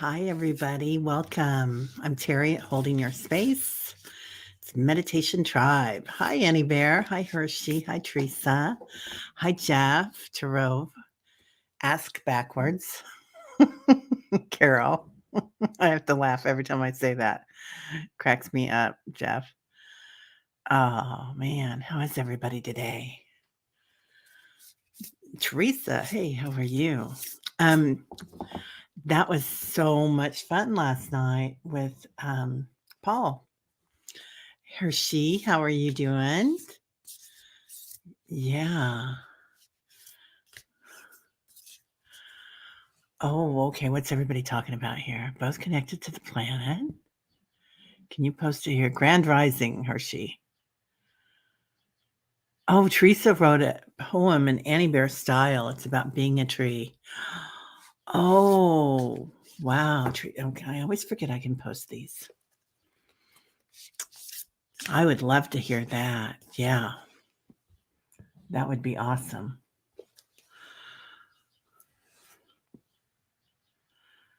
Hi, everybody. Welcome. I'm Terry at Holding Your Space. It's Meditation Tribe. Hi, Annie Bear. Hi, Hershey. Hi, Teresa. Hi, Jeff. Tarot. Ask backwards. Carol. I have to laugh every time I say that. Cracks me up, Jeff. Oh, man. How is everybody today? Teresa. Hey, how are you? That was so much fun last night with Paul. Hershey, how are you doing? Yeah. Oh, okay. What's everybody talking about here? Both connected to the planet. Can you post it here? Grand Rising, Hershey. Oh, Teresa wrote a poem in Annie Bear style. It's about being a tree. Oh, wow. Okay, I always forget I can post these. I would love to hear that. Yeah. That would be awesome.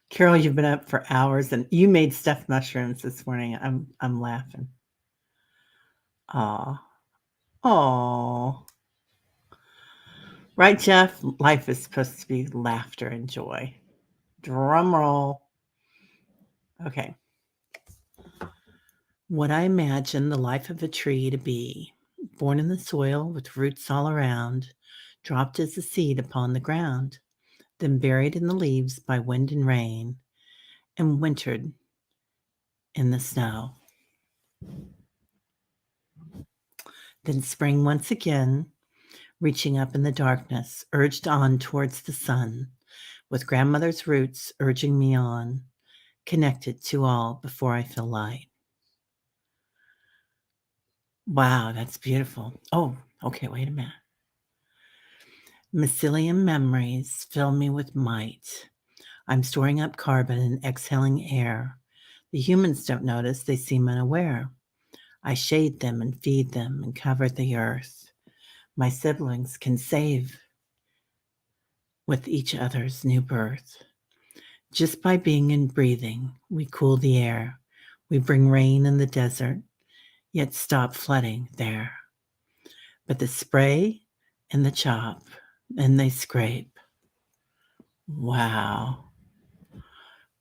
Carol, you've been up for hours and you made stuffed mushrooms this morning. I'm laughing. Aw. Aw. Right, Jeff? Life is supposed to be laughter and joy. Drum roll. Okay. What I imagine the life of a tree to be, born in the soil with roots all around, dropped as a seed upon the ground, then buried in the leaves by wind and rain, and wintered in the snow. Then spring once again, reaching up in the darkness, urged on towards the sun, with grandmother's roots urging me on, connected to all before I feel light. Wow, that's beautiful. Oh, okay, wait a minute. Mycelium memories fill me with might. I'm storing up carbon and exhaling air. The humans don't notice, they seem unaware. I shade them and feed them and cover the earth. My siblings can save with each other's new birth. Just by being and breathing, we cool the air. We bring rain in the desert, yet stop flooding there. But the spray and the chop, and they scrape. Wow.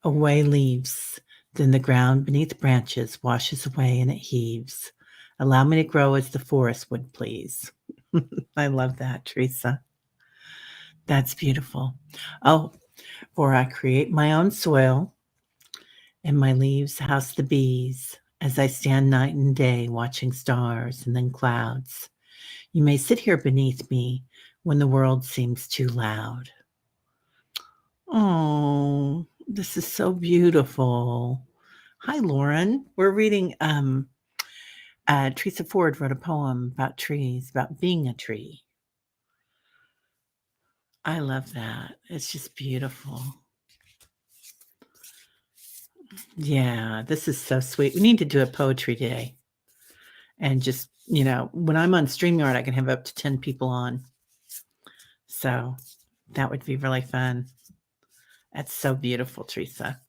Away leaves, then the ground beneath branches washes away and it heaves. Allow me to grow as the forest would please. I love that, Teresa. That's beautiful. Oh, for I create my own soil, and my leaves house the bees as I stand night and day watching stars and then clouds. You may sit here beneath me when the world seems too loud. Oh, this is so beautiful. Hi, Lauren. We're reading Teresa Ford wrote a poem about trees, about being a tree. I love that. It's just beautiful. Yeah, this is so sweet. We need to do a poetry day. And just, when I'm on StreamYard, I can have up to 10 people on. So that would be really fun. That's so beautiful, Teresa.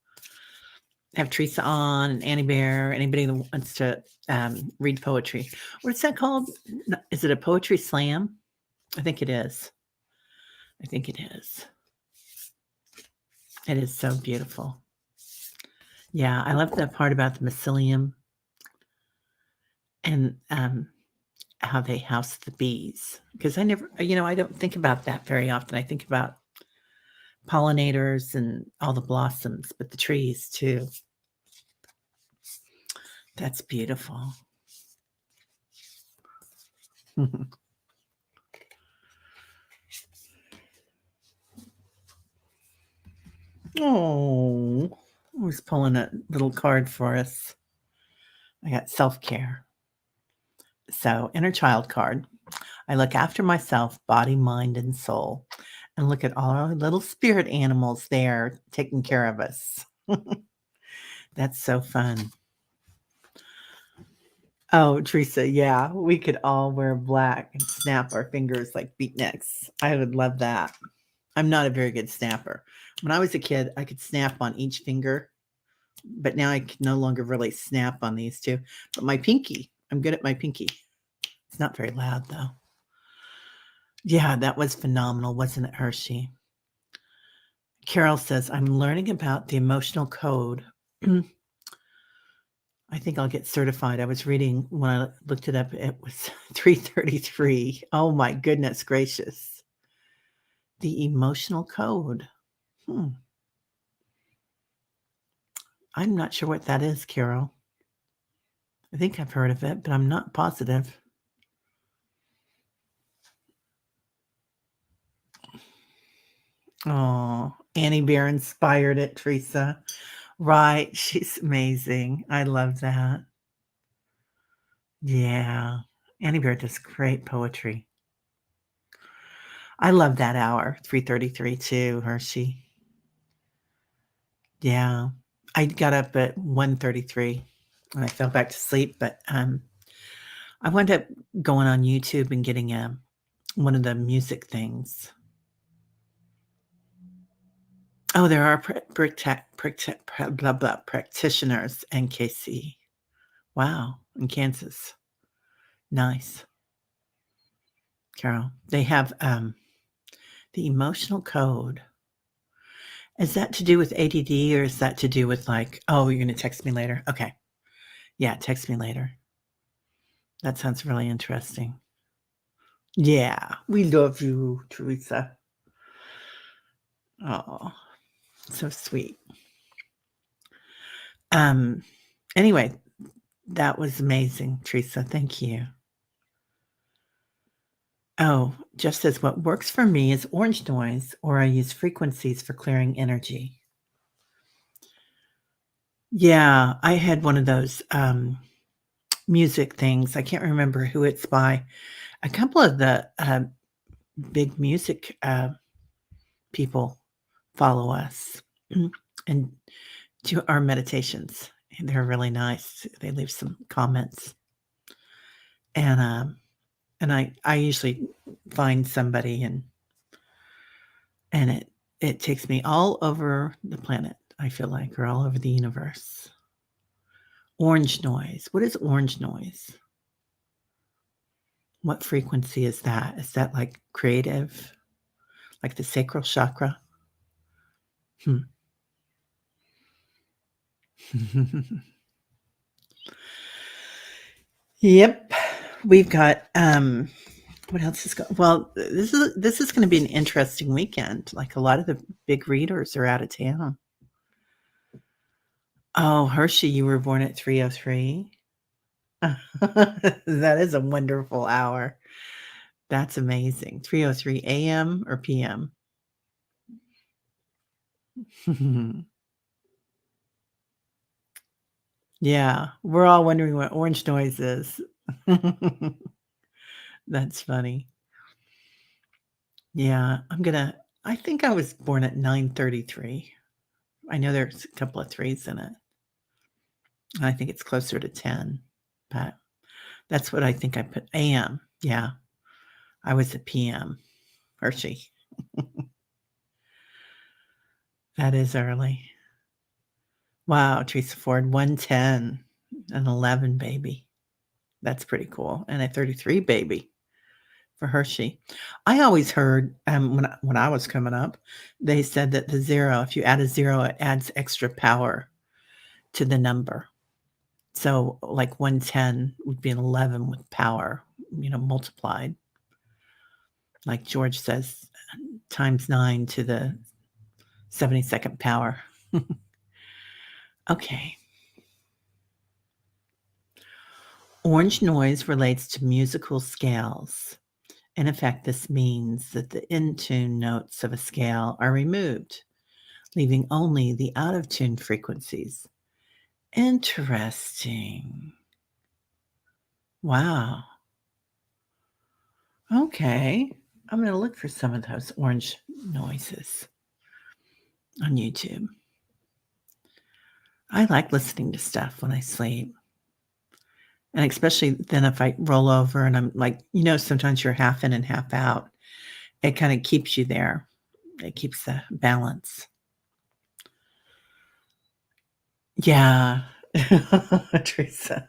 Have Teresa on and Annie Bear, anybody that wants to read poetry. What's that called? Is it a poetry slam? I think it is. It is so beautiful. Yeah, I love that part about the mycelium and how they house the bees. Because I don't think about that very often. I think about pollinators and all the blossoms, but the trees too. That's beautiful. Oh, who's pulling a little card for us? I got self-care. So, inner child card. I look after myself, body, mind, and soul, and look at all our little spirit animals there taking care of us. That's so fun. Oh, Teresa, yeah, we could all wear black and snap our fingers like beatniks. I would love that. I'm not a very good snapper, When I was a kid, I could snap on each finger, but now I can no longer really snap on these two. But my pinky, I'm good at my pinky. It's not very loud though. Yeah, that was phenomenal, wasn't it, Hershey? Carol says, I'm learning about the emotional code. I think I'll get certified. I was reading when I looked it up, it was 333. Oh my goodness gracious. The emotional code. I'm not sure what that is, Carol. I think I've heard of it, but I'm not positive. Oh, Annie Bear inspired it, Teresa. Right. She's amazing. I love that. Yeah. Annie Bear does great poetry. I love that hour, 3:33 too, Hershey. Yeah. I got up at 1:33 and I fell back to sleep, but I wound up going on YouTube and getting one of the music things. Oh, there are blah, blah, practitioners in KC. Wow, in Kansas. Nice. Carol, they have the emotional code. Is that to do with ADD or is that to do with like, oh, you're going to text me later? Okay. Yeah, text me later. That sounds really interesting. Yeah, we love you, Teresa. Oh, so sweet. Anyway, that was amazing, Teresa. Thank you. Oh, Jeff says, what works for me is orange noise, or I use frequencies for clearing energy. Yeah, I had one of those music things. I can't remember who it's by. A couple of the big music people follow us and do our meditations. And they're really nice. They leave some comments. And I usually find somebody and it takes me all over the planet, I feel like, or all over the universe. Orange noise. What is orange noise? What frequency is that? Is that like creative? Like the sacral chakra? Yep. We've got what else is going? Well, this is going to be an interesting weekend. Like a lot of the big readers are out of town. Oh, Hershey, you were born at 3:03. That is a wonderful hour. That's amazing. 3:03 a.m. or p.m. Yeah, we're all wondering what orange noise is. That's funny. Yeah, I think I was born at 9:33. I know there's a couple of threes in it. I think it's closer to 10, but that's what I think I put AM. Yeah, I was at PM. Hershey. That is early. Wow, Teresa Ford, 110, an 11 baby. That's pretty cool. And a 33 baby for Hershey. I always heard when I was coming up, they said that the zero, if you add a zero, it adds extra power to the number. So like 110 would be an 11 with power, multiplied. Like George says, times 9 to the 72nd power. Okay. Orange noise relates to musical scales. In effect, this means that the in-tune notes of a scale are removed, leaving only the out-of-tune frequencies. Interesting. Wow. Okay. I'm going to look for some of those orange noises on YouTube. I like listening to stuff when I sleep. And especially then if I roll over and I'm like, sometimes you're half in and half out. It kind of keeps you there. It keeps the balance. Yeah. Teresa,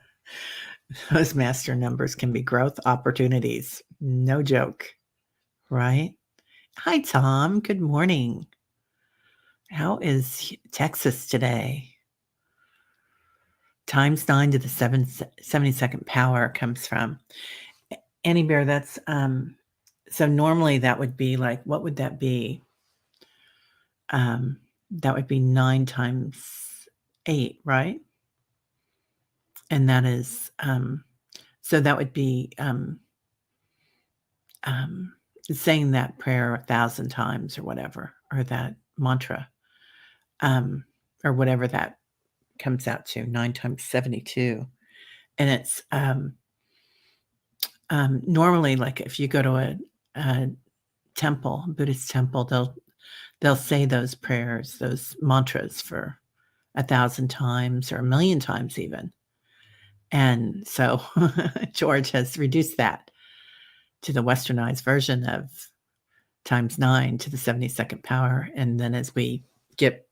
those master numbers can be growth opportunities. No joke, right? Hi, Tom. Good morning. How is Texas today? Times 9 to the 72nd power comes from. Annie Bear, that's so normally that would be like, what would that be? That would be 9 times 8, right? And that is so that would be um, saying that prayer 1,000 times or whatever, or that mantra, or whatever that comes out to, 9 times 72. And it's normally like if you go to a temple, Buddhist temple, they'll say those prayers, those mantras for 1,000 times or 1,000,000 times even. And so George has reduced that to the westernized version of times 9 to the 72nd power. And then as we get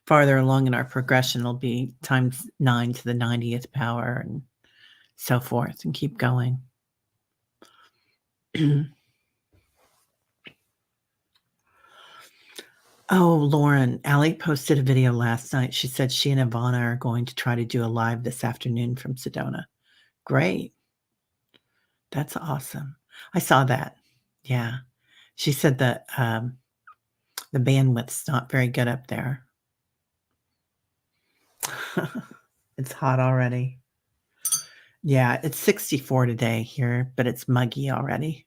farther along in our progression, it'll be times 9 to the 90th power and so forth, and keep going. Oh, Lauren, Allie posted a video last night. She said she and Ivana are going to try to do a live this afternoon from Sedona. Great. That's awesome. I saw that. Yeah. She said that the bandwidth's not very good up there. It's hot already. Yeah, it's 64 today here, but it's muggy already.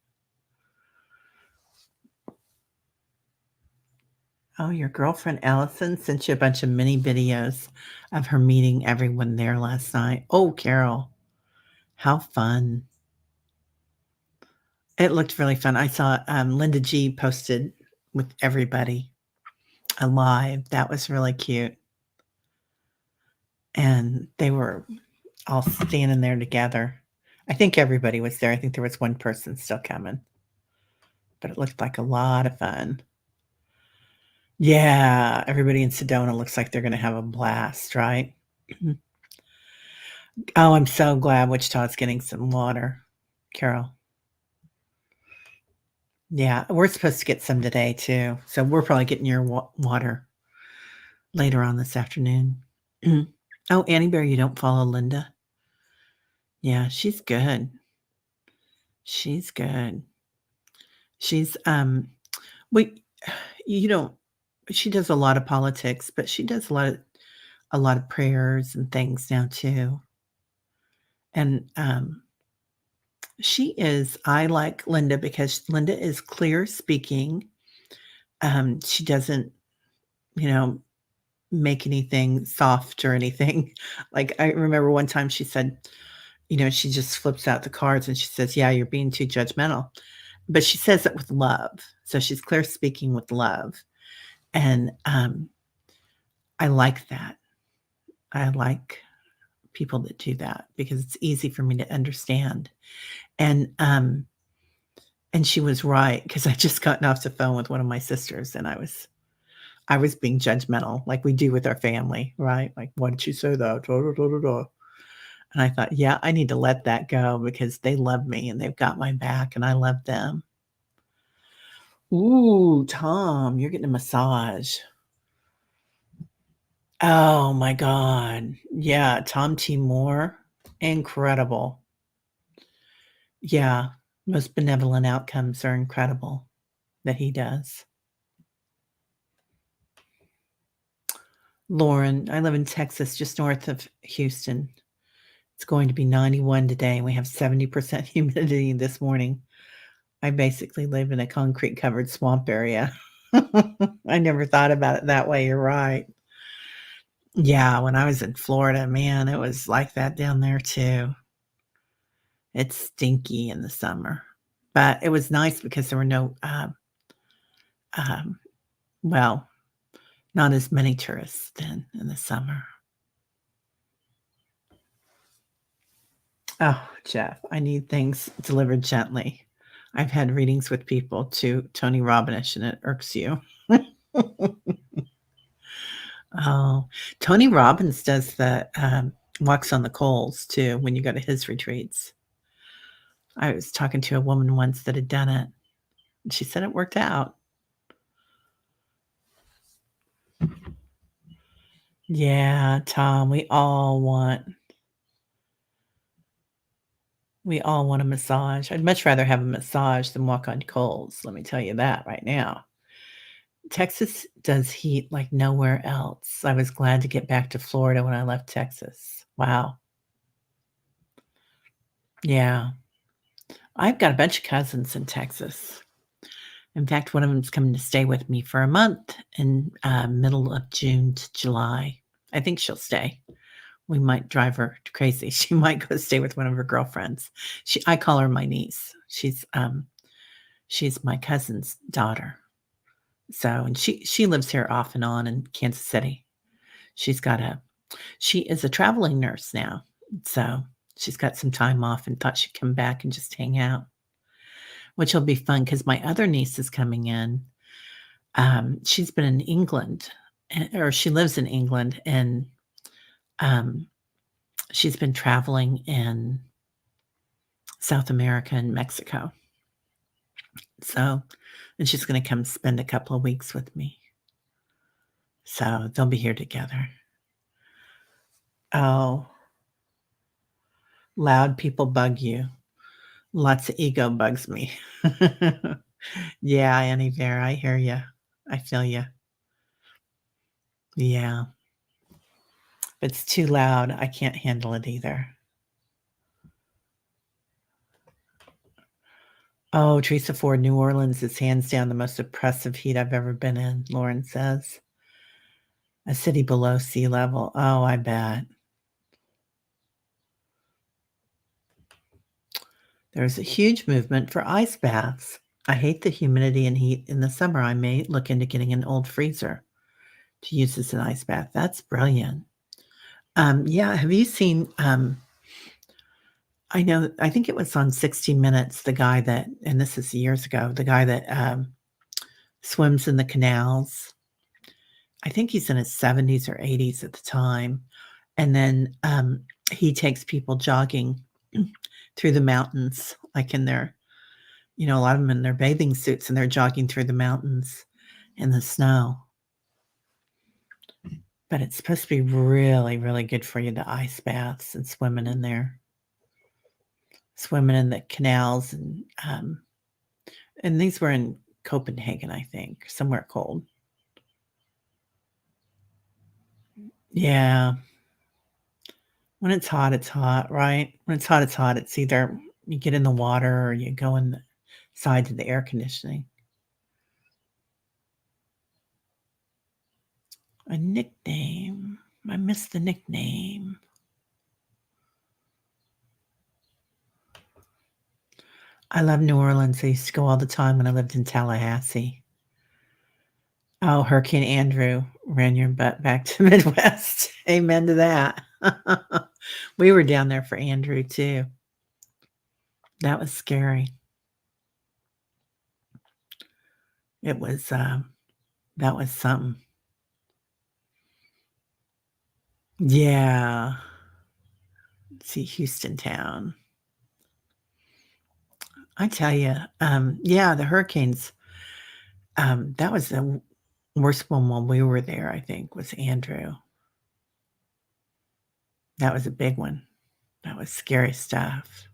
Oh, your girlfriend Allison sent you a bunch of mini videos of her meeting everyone there last night. Oh, Carol, how fun. It looked really fun. I saw Linda G posted with everybody alive. That was really cute. And they were all standing there together. I think everybody was there. I think there was one person still coming, but it looked like a lot of fun. Yeah, everybody in Sedona looks like they're going to have a blast, right? Oh, I'm so glad Wichita's getting some water, Carol. Yeah, we're supposed to get some today too. So we're probably getting your water later on this afternoon. Oh, Annie Bear, you don't follow Linda? Yeah, she's good. She's good. She's we you don't she does a lot of politics, but she does a lot of prayers and things now too. And I like Linda because Linda is clear speaking. She doesn't, you know, make anything soft or anything. Like I remember one time she said, she just flips out the cards and she says, "Yeah, you're being too judgmental." But she says it with love. So she's clear speaking with love. And I like that. I like people that do that because it's easy for me to understand. And she was right because I just gotten off the phone with one of my sisters and I was being judgmental like we do with our family, right? Like, "Why did you say that? Da, da, da, da, da." And I thought, "Yeah, I need to let that go because they love me and they've got my back and I love them." Ooh, Tom, you're getting a massage. Oh my god. Yeah, Tom T. Moore, incredible. Yeah, most benevolent outcomes are incredible that he does. Lauren, I live in Texas, just north of Houston. It's going to be 91 today, and we have 70% humidity this morning. I basically live in a concrete-covered swamp area. I never thought about it that way, you're right. Yeah, when I was in Florida, man, it was like that down there too. It's stinky in the summer, but it was nice because there were no, um, well, not as many tourists then in the summer. Oh, Jeff, I need things delivered gently. I've had readings with people to Tony Robbins, and it irks you. Oh, Tony Robbins does the, walks on the coals too when you go to his retreats. I was talking to a woman once that had done it, and she said it worked out. Yeah, Tom, we all want a massage. I'd much rather have a massage than walk on coals, let me tell you that right now. Texas does heat like nowhere else. I was glad to get back to Florida when I left Texas. Wow. Yeah. I've got a bunch of cousins in Texas. In fact, one of them's coming to stay with me for a month in, middle of June to July. I think she'll stay. We might drive her crazy. She might go stay with one of her girlfriends. I call her my niece. She's my cousin's daughter. So, and she lives here off and on in Kansas City. She is a traveling nurse now, so she's got some time off and thought she'd come back and just hang out, which will be fun because my other niece is coming in. She's been in England, or she lives in England, and um, she's been traveling in South America and Mexico. So, and she's going to come spend a couple of weeks with me. So they'll be here together. Oh, loud people bug you. Lots of ego bugs me. Yeah, Annie Bear, I hear you. I feel you. Yeah. If it's too loud, I can't handle it either. Oh, Teresa Ford, New Orleans is hands down the most oppressive heat I've ever been in, Lauren says. A city below sea level. Oh, I bet. There's a huge movement for ice baths. I hate the humidity and heat in the summer. I may look into getting an old freezer to use as an ice bath. That's brilliant. Yeah, have you seen, I think it was on 60 Minutes, the guy that, and this is years ago, the guy that swims in the canals. I think he's in his 70s or 80s at the time. And then he takes people jogging through the mountains, like in their, a lot of them in their bathing suits, and they're jogging through the mountains in the snow. But it's supposed to be really, really good for you, the ice baths and swimming in there. Swimming in the canals, and these were in Copenhagen, I think, somewhere cold. Yeah. When it's hot, right? When it's hot, it's either you get in the water or you go inside to the air conditioning. A nickname. I missed the nickname. I love New Orleans. I used to go all the time when I lived in Tallahassee. Oh, Hurricane Andrew ran your butt back to Midwest. Amen to that. We were down there for Andrew too. That was scary. It was, that was something. Yeah. See, Houston town. I tell you, yeah, the hurricanes, that was the worst one while we were there, I think, was Andrew. That was a big one. That was scary stuff.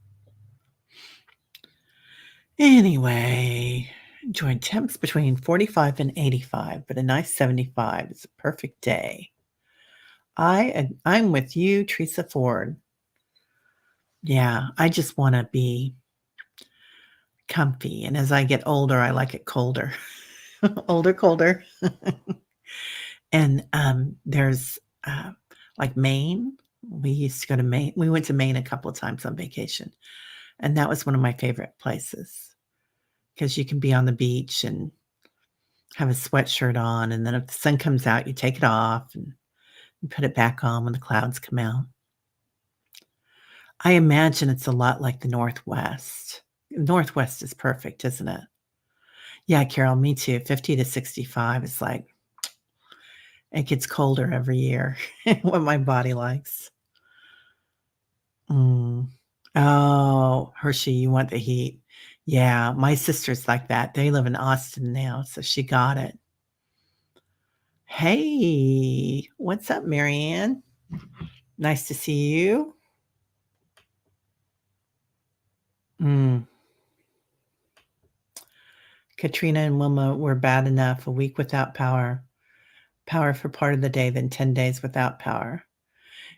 Anyway, enjoying temps between 45 and 85, but a nice 75 is a perfect day. I'm with you, Teresa Ford. Yeah, I just wanna be comfy, and as I get older, I like it colder. Older, colder. And, there's, like Maine. We used to go to Maine. We went to Maine a couple of times on vacation, and that was one of my favorite places because you can be on the beach and have a sweatshirt on, and then if the sun comes out, you take it off and you put it back on when the clouds come out. I imagine it's a lot like the Northwest. Northwest is perfect, isn't it? Yeah, Carol, me too. 50 to 65 is like It gets colder every year, what my body likes. Mm. Oh, Hershey, you want the heat. Yeah, my sister's like that. They live in Austin now, so she got it. Hey, what's up, Marianne? Nice to see you. Mm. Katrina and Wilma were bad enough. A week without power for part of the day, then 10 days without power.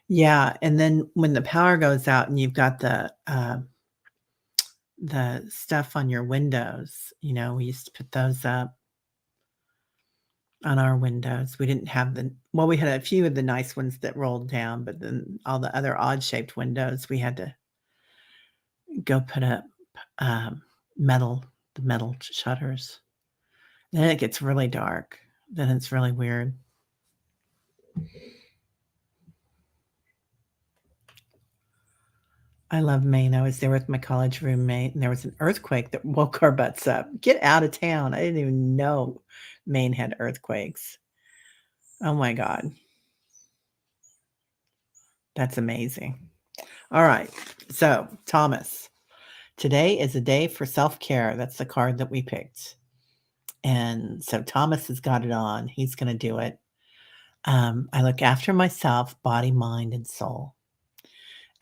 Yeah, and then when the power goes out and you've got the stuff on your windows, we used to put those up on our windows. We didn't have we had a few of the nice ones that rolled down, but then all the other odd-shaped windows, we had to go put up, um, the metal shutters. Then it gets really dark. Then it's really weird. I love Maine. I was there with my college roommate, and there was an earthquake that woke our butts up. Get out of town. I didn't even know Maine had earthquakes. Oh my god. That's amazing. All right. So, Thomas, today is a day for self-care. That's the card that we picked. And so Thomas has got it on. He's gonna do it. I look after myself, body, mind, and soul.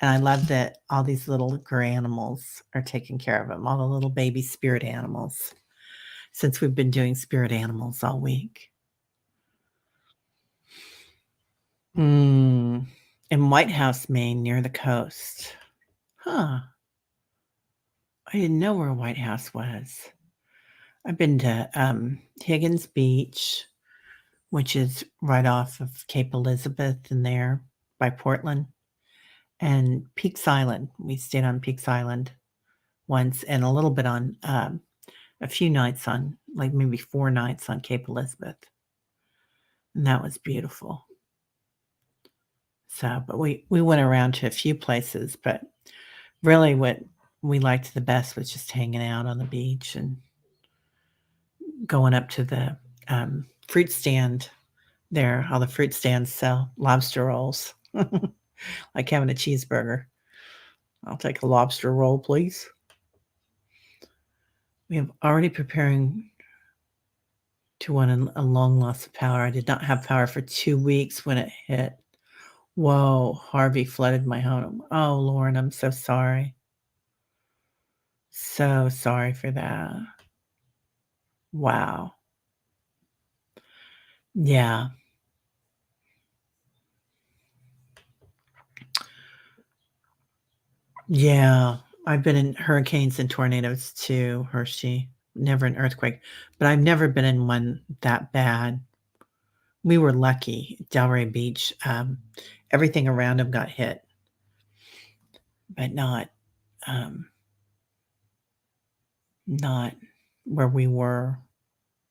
And I love that all these little gray animals are taking care of him, all the little baby spirit animals, since we've been doing spirit animals all week. In White House, Maine, near the coast. Huh. I didn't know where White House was. I've been to Higgins Beach, which is right off of Cape Elizabeth and there by Portland, and Peaks Island. We stayed on Peaks Island once and a little bit on a few nights on, like maybe 4 nights on Cape Elizabeth. And that was beautiful. So, but we went around to a few places, but really what we liked the best was just hanging out on the beach and going up to the fruit stand there. All the fruit stands sell lobster rolls, like having a cheeseburger. I'll take a lobster roll, please. We have already preparing to win a long loss of power. I did not have power for 2 weeks when it hit. Whoa, Harvey flooded my home. Oh, Lauren, I'm so sorry. So sorry for that. Wow. Yeah. Yeah. I've been in hurricanes and tornadoes too, Hershey. Never an earthquake, but I've never been in one that bad. We were lucky, Delray Beach. Everything around them got hit, but um, not where we were.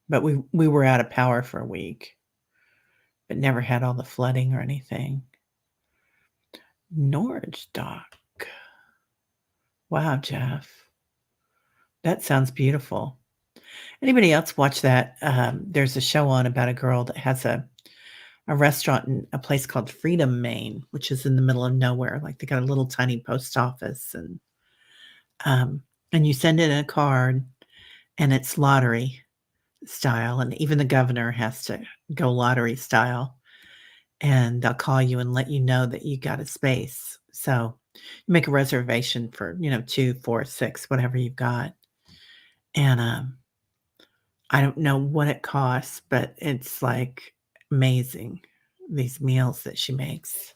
But we were out of power for a week, but never had all the flooding or anything. Norwich Dock. Wow, Jeff. That sounds beautiful. Anybody else watch that? There's a show on about a girl that has a restaurant in a place called Freedom, Maine, which is in the middle of nowhere. Like they got a little tiny post office um, and you send in a card and it's lottery style. And even the governor has to go lottery style. And they'll call you and let you know that you got a space. So you make a reservation for, 2, 4, 6, whatever you've got. And I don't know what it costs, but it's like amazing, these meals that she makes.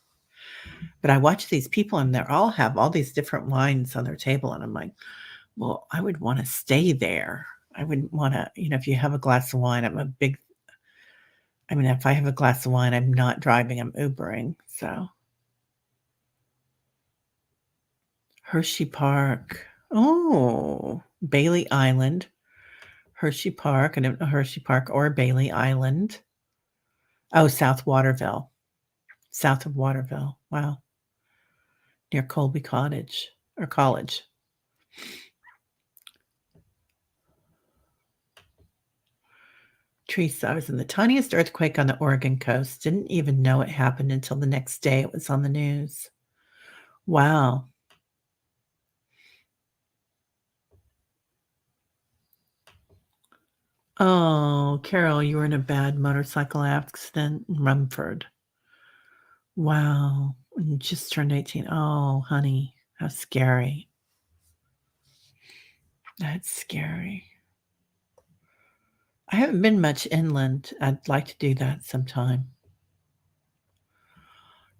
But I watch these people and they all have all these different wines on their table. And I'm like, well, I would want to stay there. I wouldn't want to, if you have a glass of wine, if I have a glass of wine, I'm not driving, I'm Ubering. So Hershey Park. Oh, Bailey Island. Hershey Park. I don't know Hershey Park or Bailey Island. Oh, South Waterville. South of Waterville. Wow. Near Colby Cottage or College. Teresa, I was in the tiniest earthquake on the Oregon coast. Didn't even know it happened until the next day it was on the news. Wow. Oh, Carol, you were in a bad motorcycle accident in Rumford. Wow. And you just turned 18. Oh, honey, how scary. That's scary. I haven't been much inland. I'd like to do that sometime.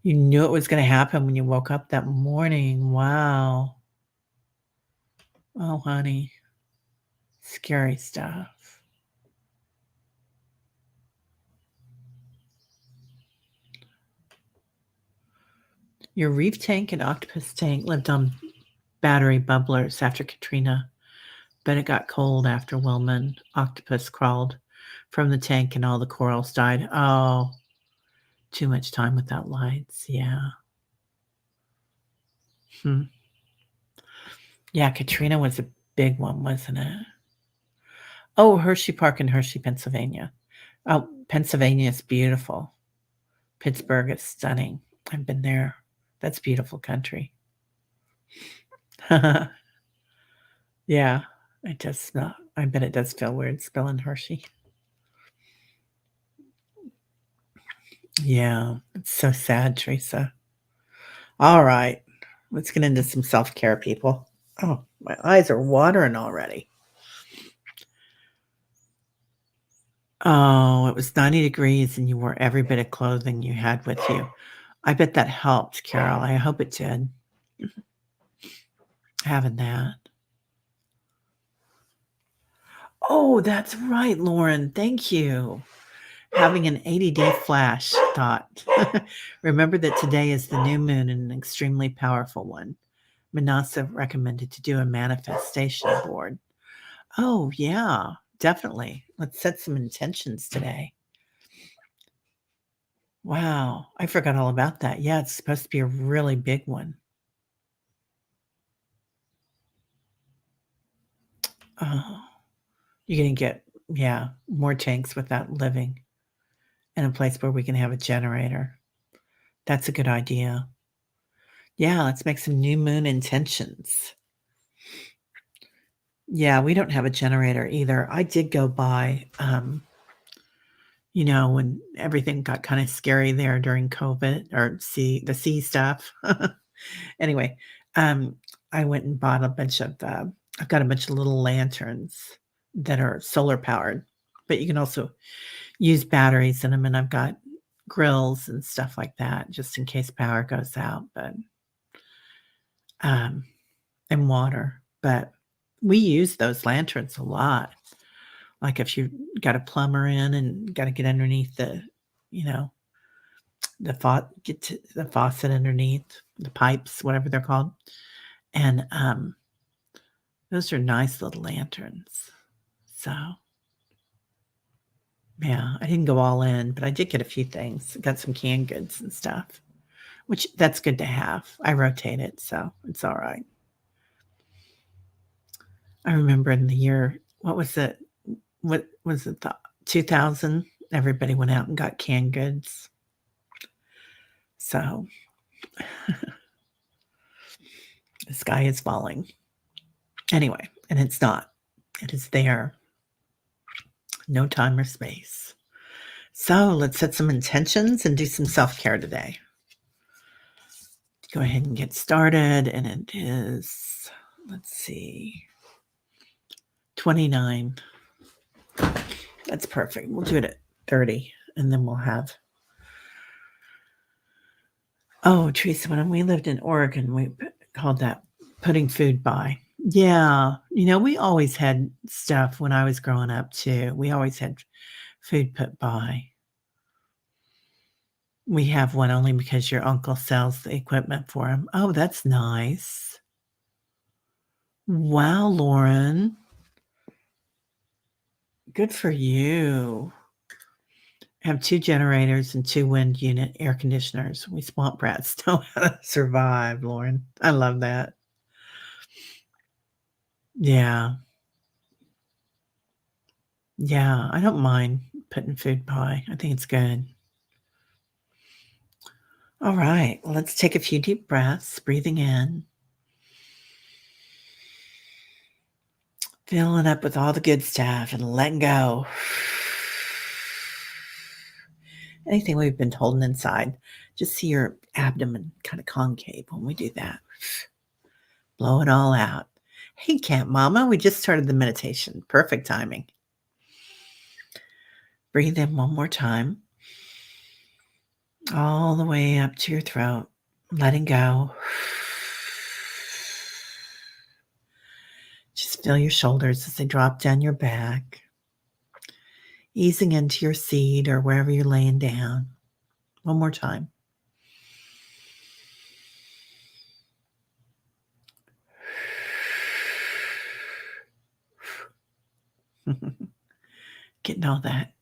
You knew it was gonna happen when you woke up that morning. Wow. Oh, honey, scary stuff. Your reef tank and octopus tank lived on battery bubblers after Katrina, but it got cold after Wilma. Octopus crawled from the tank and all the corals died. Oh, too much time without lights. Yeah. Hmm. Yeah, Katrina was a big one, wasn't it? Oh, Hershey Park in Hershey, Pennsylvania. Oh, Pennsylvania is beautiful. Pittsburgh is stunning. I've been there. That's beautiful country. Yeah, it does smell. I bet it does feel weird spelling Hershey. Yeah, it's so sad, Teresa. All right, let's get into some self care, people. Oh, my eyes are watering already. Oh, it was 90 degrees and you wore every bit of clothing you had with you. I bet that helped, Carol. I hope it did. Having that. Oh, that's right, Lauren. Thank you. Having an ADD flash thought. Remember that today is the new moon and an extremely powerful one. Manasa recommended to do a manifestation board. Oh, yeah, definitely. Let's set some intentions today. Wow, I forgot all about that. Yeah, it's supposed to be a really big one. Oh, you're going to get, yeah, more tanks without living in a place where we can have a generator. That's a good idea. Yeah, let's make some new moon intentions. Yeah, we don't have a generator either. I did go by, when everything got kind of scary there during COVID or the sea stuff. Anyway, um, I went and bought a bunch of, I've got a bunch of little lanterns that are solar powered, but you can also use batteries in them. And I've got grills and stuff like that just in case power goes out, but, um, and water. But we use those lanterns a lot. Like if you got a plumber in and got to get underneath you know, get to the faucet underneath the pipes, whatever they're called. And those are nice little lanterns. So yeah, I didn't go all in, but I did get a few things. Got some canned goods and stuff, which that's good to have. I rotate it, so it's all right. I remember in the year, what was it? What was it? The 2000. Everybody went out and got canned goods. So the sky is falling. Anyway, and it's not. It is there. No time or space. So let's set some intentions and do some self-care today. Go ahead and get started. And it is, let's see, 29. That's perfect. We'll do it at 30 and then we'll have. Oh, Teresa, when we lived in Oregon, we called that putting food by. Yeah. We always had stuff when I was growing up too. We always had food put by. We have one only because your uncle sells the equipment for him. Oh, that's nice. Wow, Lauren. Good for you. I have 2 generators and 2 wind unit air conditioners. We swamp rats know how to survive, Lauren. I love that. Yeah. Yeah, I don't mind putting food by. I think it's good. All right, let's take a few deep breaths, breathing in, filling up with all the good stuff and letting go. Anything we've been holding inside, just see your abdomen kind of concave when we do that. Blow it all out. Hey, Camp Mama, we just started the meditation. Perfect timing. Breathe in one more time, all the way up to your throat, letting go. Just feel your shoulders as they drop down your back, easing into your seat or wherever you're laying down. One more time. Getting all that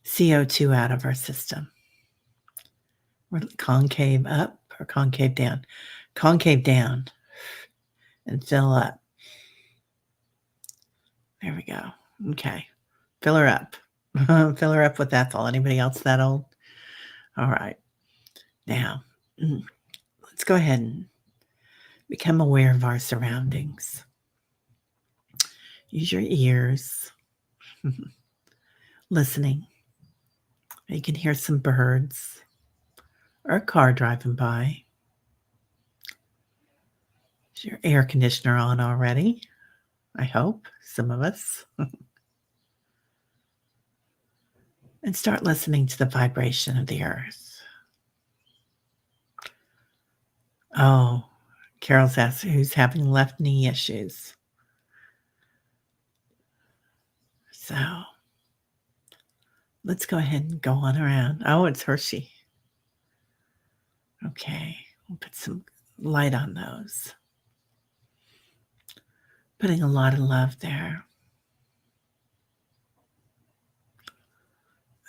CO2 out of our system. We're concave up or concave down. Concave down and fill up. There we go. Okay. Fill her up. Fill her up with Ethel. Anybody else that old? All right. Now, let's go ahead and become aware of our surroundings. Use your ears. Listening. You can hear some birds or a car driving by. Is your air conditioner on already? I hope, some of us. And start listening to the vibration of the earth. Oh, Carol's asked who's having left knee issues. So let's go ahead and go on around. Oh, it's Hershey. Okay, we'll put some light on those. Putting a lot of love there.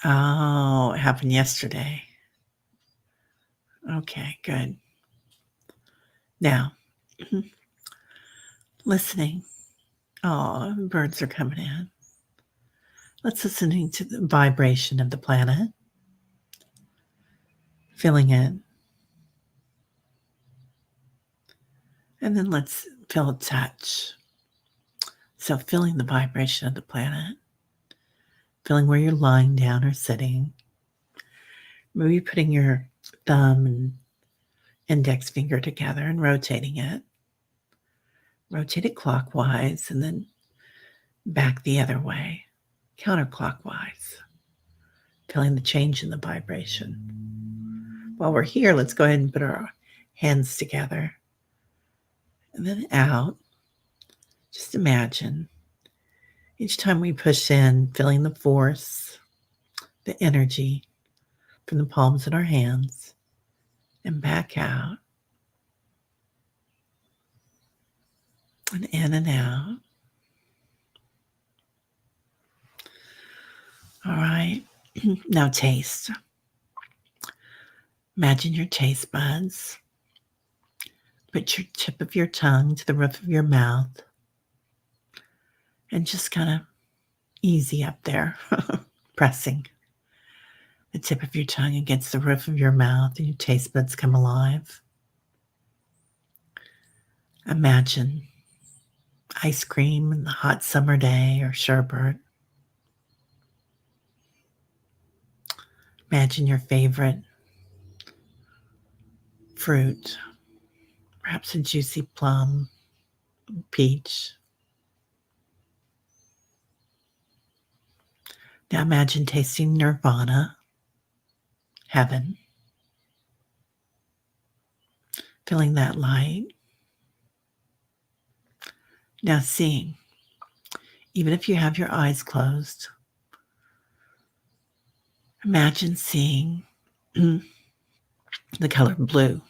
Oh, it happened yesterday. Okay, good. Now, listening. Oh, birds are coming in. Let's listening to the vibration of the planet. Feeling it. And then let's feel a touch. So feeling the vibration of the planet. Feeling where you're lying down or sitting. Maybe putting your thumb and index finger together and rotating it. Rotate it clockwise and then back the other way, counterclockwise. Feeling the change in the vibration. While we're here, let's go ahead and put our hands together. And then out. Just imagine each time we push in, feeling the force, the energy from the palms of our hands, and back out, and in and out. All right, now taste. Imagine your taste buds. Put your tip of your tongue to the roof of your mouth, and just kind of easy up there, pressing the tip of your tongue against the roof of your mouth, and your taste buds come alive. Imagine ice cream in the hot summer day or sherbet. Imagine your favorite fruit, perhaps a juicy plum, peach. Now imagine tasting nirvana, heaven, feeling that light. Now seeing, even if you have your eyes closed, imagine seeing the color blue.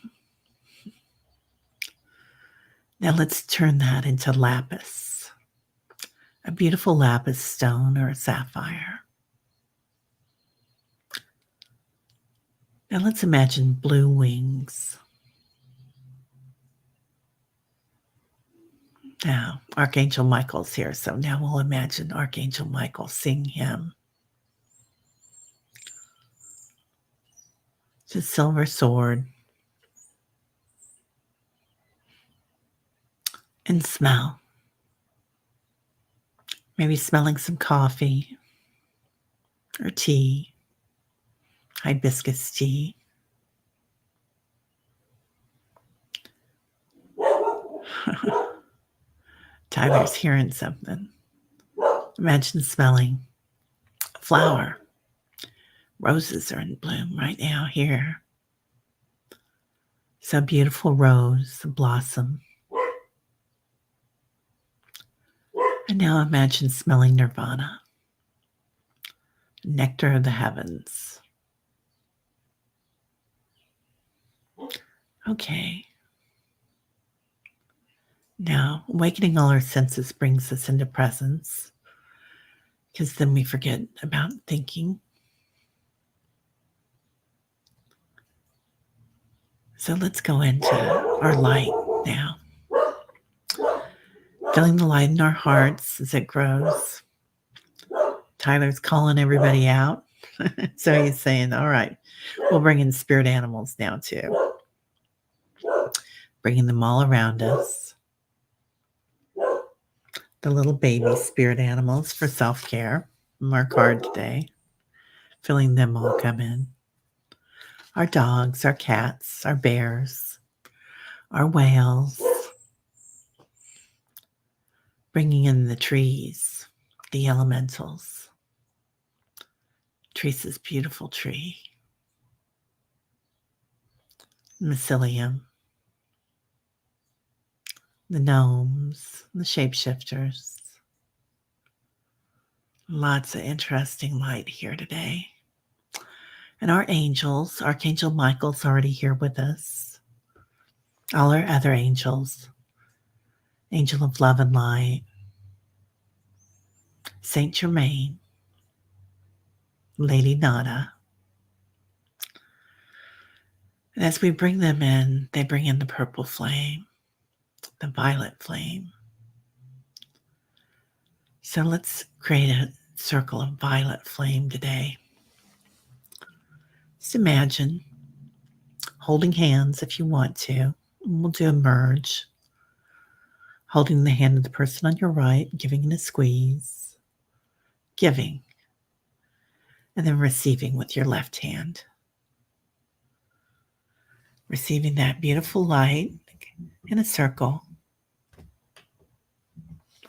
Now let's turn that into lapis, a beautiful lapis stone or a sapphire. Now let's imagine blue wings. Now, Archangel Michael's here, so now we'll imagine Archangel Michael, sing him. the silver sword, and smell. Maybe smelling some coffee or tea, hibiscus tea. Tyler's hearing something. Imagine smelling a flower. Roses are in bloom right now here. So beautiful rose, a blossom. And now imagine smelling nirvana, nectar of the heavens. Okay. Now, awakening all our senses brings us into presence because then we forget about thinking. So let's go into our light now. Feeling the light in our hearts as it grows. Tyler's calling everybody out. So he's saying, all right, we'll bring in spirit animals now too. Bringing them all around us. The little baby spirit animals for self-care from our card today. Feeling them all come in. Our dogs, our cats, our bears, our whales. Bringing in the trees, the elementals. Teresa's beautiful tree. Mycelium. The gnomes, the shapeshifters. Lots of interesting light here today. And our angels, Archangel Michael's already here with us. All our other angels, Angel of Love and Light, Saint Germain, Lady Nada. And as we bring them in, they bring in the purple flame, the violet flame. So let's create a circle of violet flame today. Just imagine holding hands if you want to. We'll do a merge. Holding the hand of the person on your right, giving it a squeeze, giving, and then receiving with your left hand. Receiving that beautiful light in a circle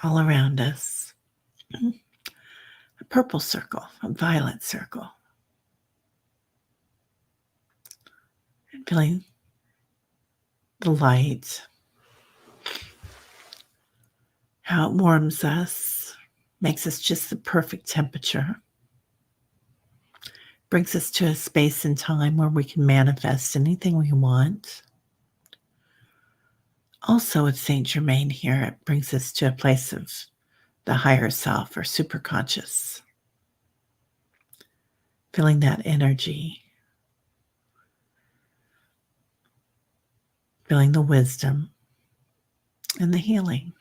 all around us. A purple circle, a violet circle. And feeling the light, how it warms us, makes us just the perfect temperature. Brings us to a space and time where we can manifest anything we want. Also with Saint Germain here, it brings us to a place of the higher self or superconscious. Feeling that energy. Feeling the wisdom and the healing.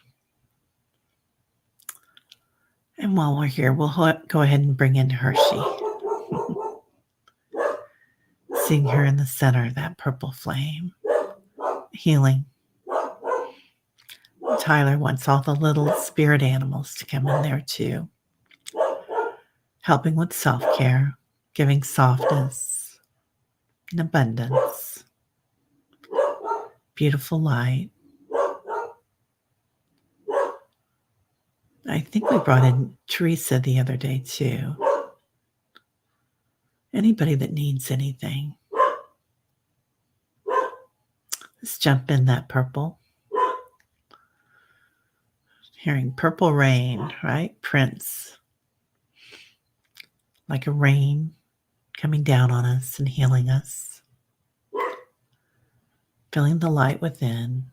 And while we're here, we'll go ahead and bring in Hershey. Seeing her in the center of that purple flame. Healing. Tyler wants all the little spirit animals to come in there too. Helping with self-care, giving softness and abundance. Beautiful light. I think we brought in Teresa the other day too. Anybody that needs anything. Let's jump in that purple. Hearing Purple Rain, right? Prince. Like a rain coming down on us and healing us. Feeling the light within.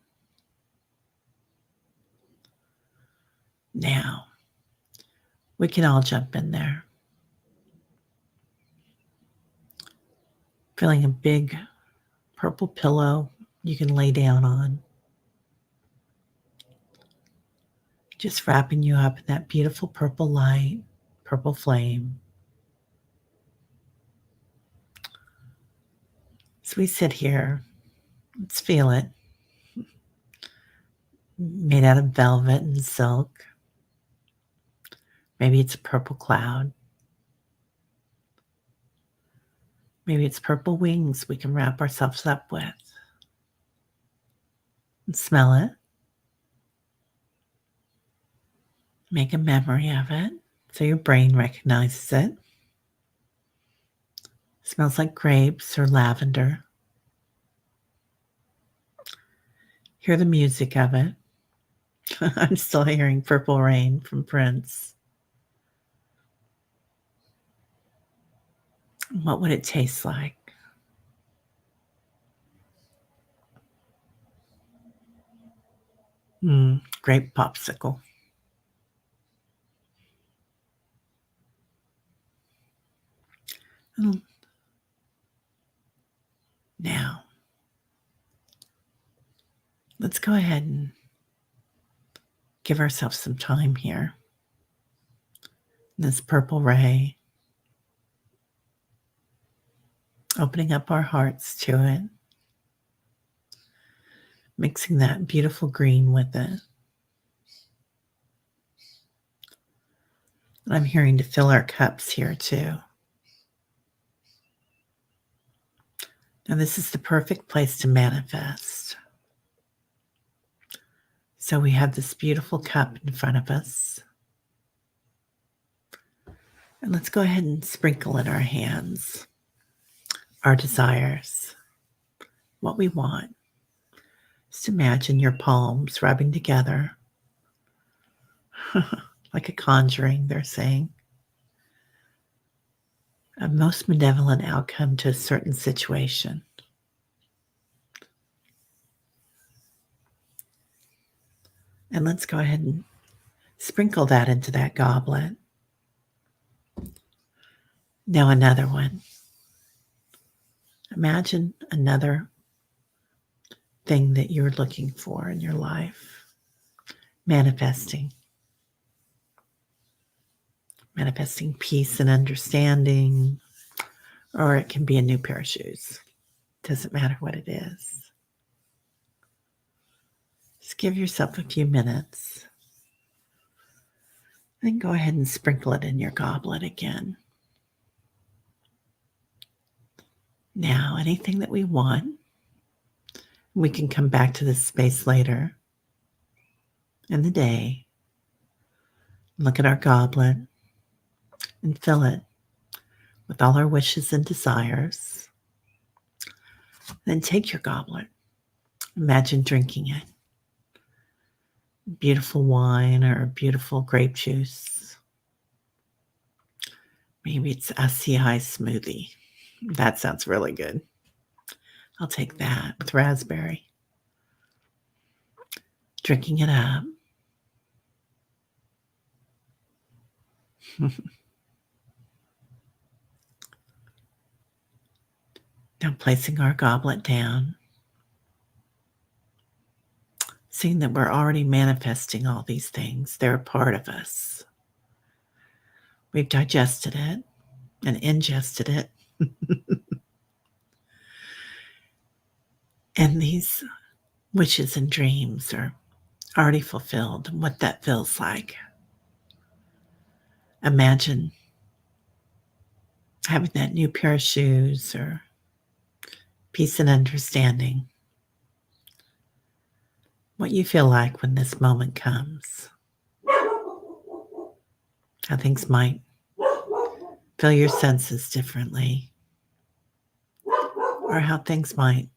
Now, we can all jump in there. Feeling a big purple pillow you can lay down on. Just wrapping you up in that beautiful purple light, purple flame. As we sit here, let's feel it. Made out of velvet and silk. Maybe it's a purple cloud. Maybe it's purple wings we can wrap ourselves up with. And smell it. Make a memory of it so your brain recognizes it. Smells like grapes or lavender. Hear the music of it. I'm still hearing Purple Rain from Prince. What would it taste like? Grape popsicle. Now, let's go ahead and give ourselves some time here. This purple ray, opening up our hearts to it, mixing that beautiful green with it. And I'm hearing to fill our cups here too. Now, this is the perfect place to manifest. So we have this beautiful cup in front of us. And let's go ahead and sprinkle in our hands our desires, what we want. Just imagine your palms rubbing together like a conjuring, they're saying. A most benevolent outcome to a certain situation. And let's go ahead and sprinkle that into that goblet. Now another one. Imagine another thing that you're looking for in your life. Manifesting peace and understanding, or it can be a new pair of shoes. Doesn't matter what it is. Just give yourself a few minutes. Then go ahead and sprinkle it in your goblet again. Now, anything that we want, we can come back to this space later in the day, look at our goblet, and fill it with all our wishes and desires. Then take your goblet. Imagine drinking it. Beautiful wine or beautiful grape juice. Maybe it's acai smoothie. That sounds really good. I'll take that with raspberry. Drinking it up. Now placing our goblet down. Seeing that we're already manifesting all these things. They're a part of us. We've digested it and ingested it. And these wishes and dreams are already fulfilled. What that feels like. Imagine having that new pair of shoes or peace and understanding. What you feel like when this moment comes. How things might fill your senses differently. Or how things might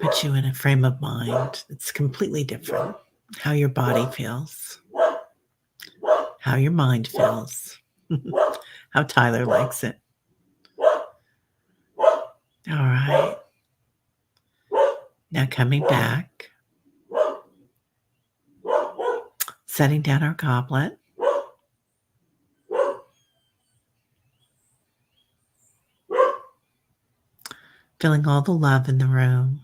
put you in a frame of mind that's completely different. How your body feels. How your mind feels. How Tyler likes it. All right. Now coming back. Setting down our goblet. Feeling all the love in the room.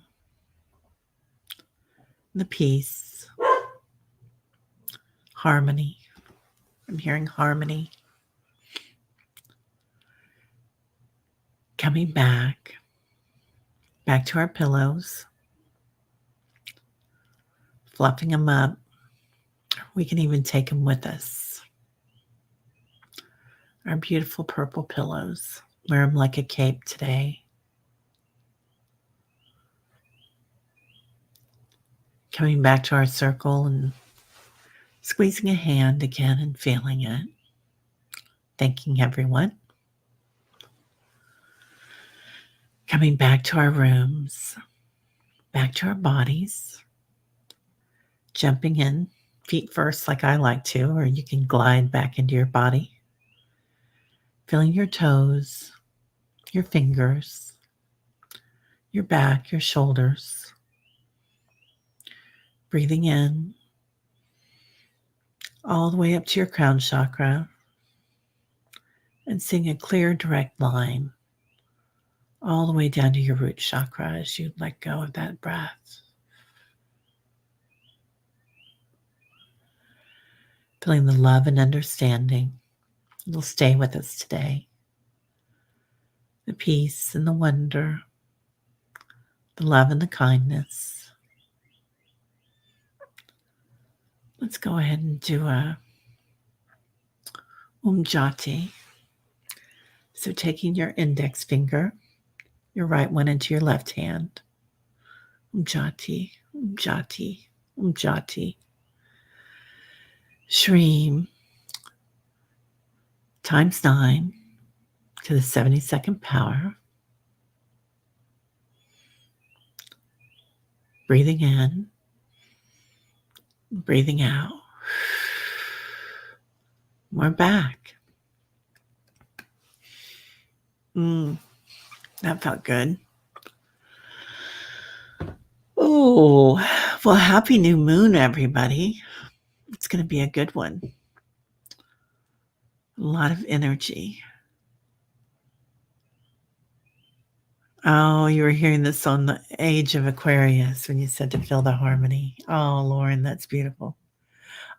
The peace. Harmony. I'm hearing harmony. Coming back to our pillows, fluffing them up. We can even take them with us. Our beautiful purple pillows. Wear them like a cape today. Coming back to our circle and squeezing a hand again and feeling it. Thanking everyone. Coming back to our rooms, back to our bodies. Jumping in, feet first, like I like to, or you can glide back into your body. Feeling your toes, your fingers, your back, your shoulders. Breathing in all the way up to your crown chakra and seeing a clear, direct line all the way down to your root chakra as you let go of that breath. Feeling the love and understanding will stay with us today. The peace and the wonder, the love and the kindness. Let's go ahead and do a Jati. So taking your index finger, your right one into your left hand. Jati, Jati, Jati. Shreem times 9 to the 72nd power. Breathing in, breathing out. We're back. That felt good. Oh, well, happy new moon, everybody. It's going to be a good one. A lot of energy. Oh, you were hearing this on the age of Aquarius when you said to feel the harmony. Oh, Lauren, that's beautiful.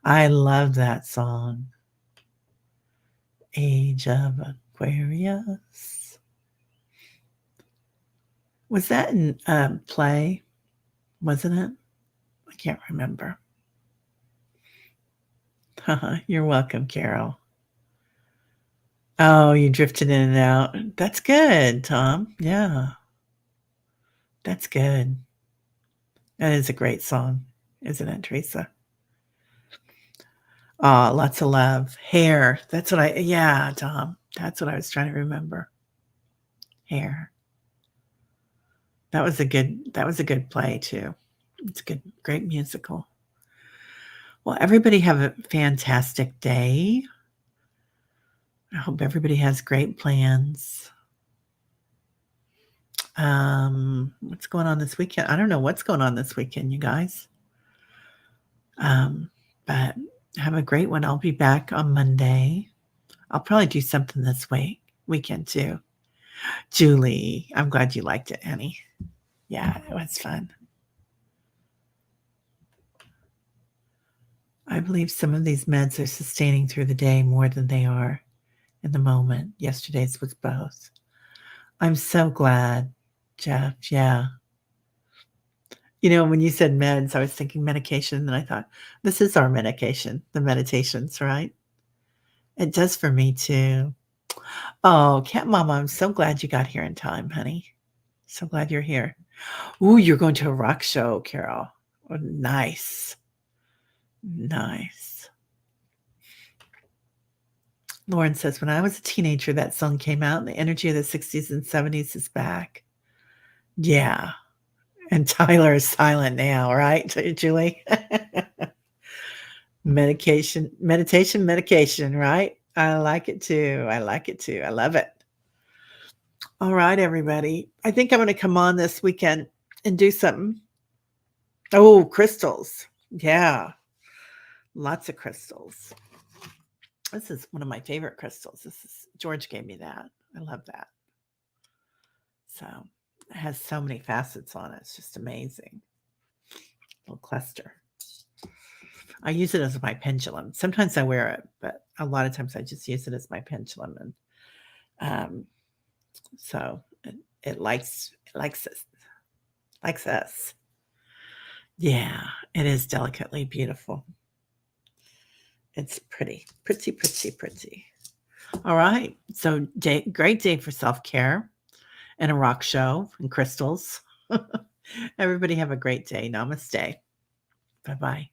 I love that song. Age of Aquarius. Was that in play? Wasn't it? I can't remember. You're welcome, Carol. Oh, you drifted in and out. That's good, Tom. Yeah. That's good. That is a great song, isn't it, Teresa? Oh, lots of love. Hair. That's what yeah, Tom. That's what I was trying to remember. Hair. That was a good play too. It's a great musical. Well, everybody have a fantastic day. I hope everybody has great plans. What's going on this weekend? I don't know what's going on this weekend, you guys. But have a great one. I'll be back on Monday. I'll probably do something this weekend too. Julie, I'm glad you liked it, Annie. Yeah, it was fun. I believe some of these meds are sustaining through the day more than they are in the moment. Yesterday's was both. I'm so glad, Jeff. Yeah. You know, when you said meds, I was thinking medication, and I thought, this is our medication, the meditations, right? It does for me too. Oh, Cat Mama, I'm so glad you got here in time, honey. So glad you're here. Ooh, you're going to a rock show, Carol. Oh, nice. Nice. Lauren says, when I was a teenager, that song came out, and the energy of the 60s and 70s is back. Yeah. And Tyler is silent now, right, Julie? Meditation, right? I like it too. I love it. All right, everybody. I think I'm going to come on this weekend and do something. Oh, crystals. Yeah. Lots of crystals. This is one of my favorite crystals. George gave me that. I love that. So it has so many facets on it. It's just amazing. Little cluster. I use it as my pendulum. Sometimes I wear it, but a lot of times I just use it as my pendulum. And so It likes us. Likes us. Yeah, it is delicately beautiful. It's pretty, pretty, pretty, pretty. All right. So, great day for self care and a rock show and crystals. Everybody have a great day. Namaste. Bye bye.